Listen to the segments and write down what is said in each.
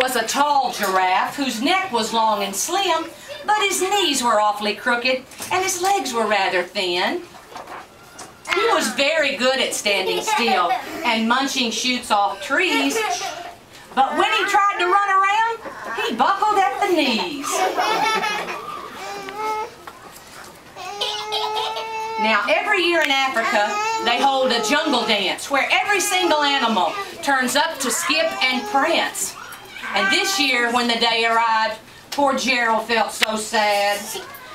was a tall giraffe whose neck was long and slim, but his knees were awfully crooked and his legs were rather thin. He was very good at standing still and munching shoots off trees, but when he tried to run around, he buckled at the knees. Now, every year in Africa, they hold a jungle dance where every single animal turns up to skip and prance. And this year, when the day arrived, poor Gerald felt so sad,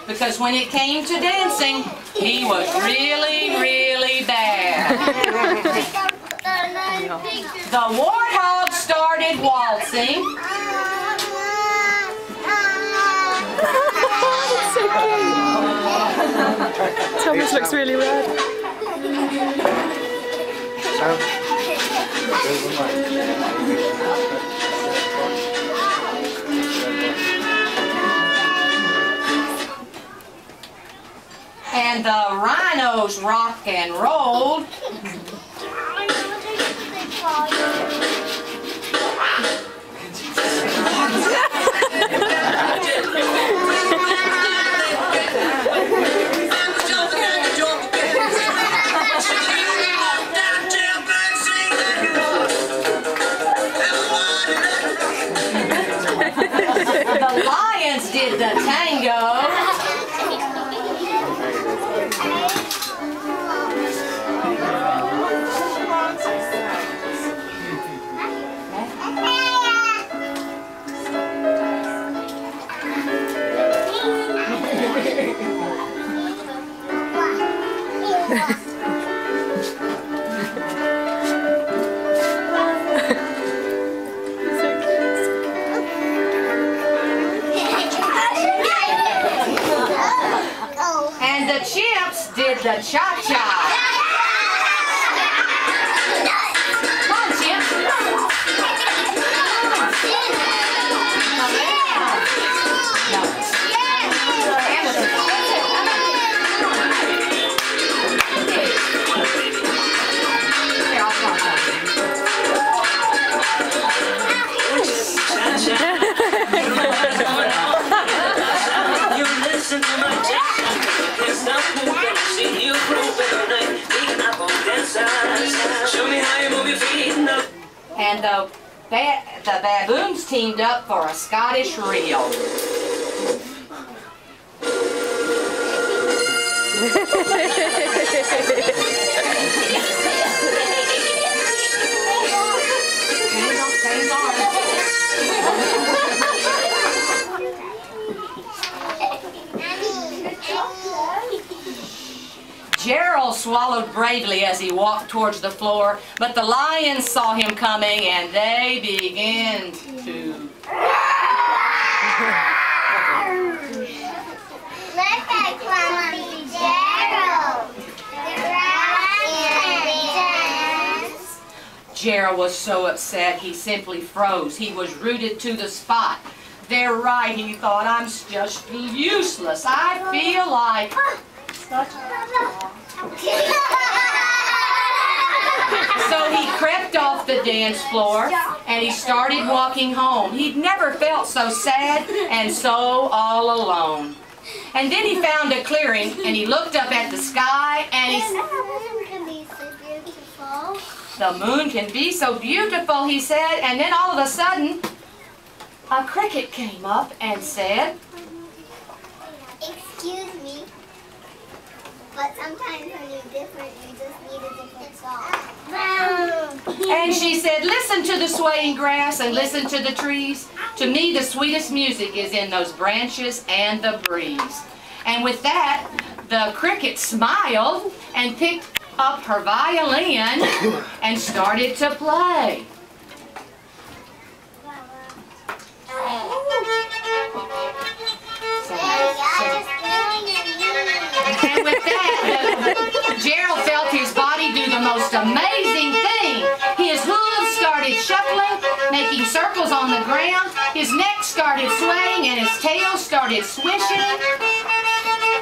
because when it came to dancing, he was really, really bad. The warthog started waltzing. That's so cute. Thomas looks really red. And the rhinos rock and rolled. The lions did the tango. And the chimps did the cha-cha. Come on, chimps. And the baboons teamed up for a Scottish reel. Gerald swallowed bravely as he walked towards the floor, but the lions saw him coming and they began to... Gerald was so upset he simply froze. He was rooted to the spot. They're right, he thought, I'm just useless. I feel like... So he crept off the dance floor and he started walking home. He'd never felt so sad and so all alone. And then he found a clearing and he looked up at the sky and he said, "The moon can be so beautiful," he said, and then all of a sudden a cricket came up and said, "Excuse me, but sometimes when you're different, you just need a different song." And she said, "Listen to the swaying grass and listen to the trees. To me, the sweetest music is in those branches and the breeze." And with that, the cricket smiled and picked up her violin and started to play. And with that, Gerald felt his body do the most amazing thing. His hooves started shuffling, making circles on the ground. His neck started swaying and his tail started swishing.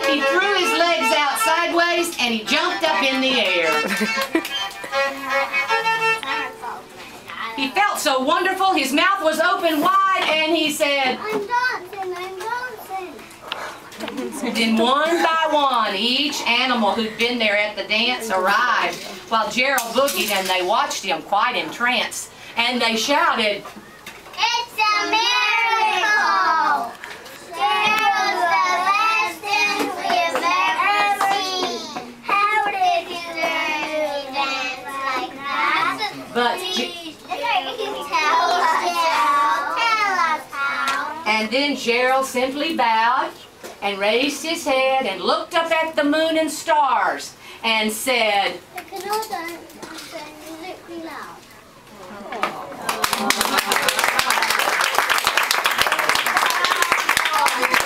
He threw his legs out sideways and he jumped up in the air. He felt so wonderful, his mouth was open wide, and he said, I'm dancing, I'm dancing. then one by one, each animal who'd been there at the dance arrived, while Gerald boogied, and they watched him quite entranced. And they shouted, It's a miracle! Gerald's the best dance we've ever seen. How did you learn to dance like that? but Tell us how. and then Gerald simply bowed and raised his head and looked up at the moon and stars and said, We can all dance and music really loud.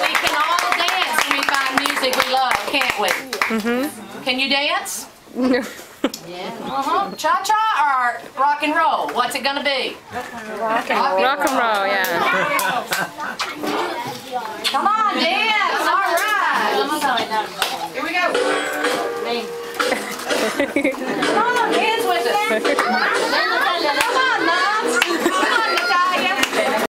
we can all dance when we find music we love, can't we? Can you dance? Cha-cha or rock and roll? What's it gonna be? Rock and roll, yeah. Come on, dance! All right. Here we go.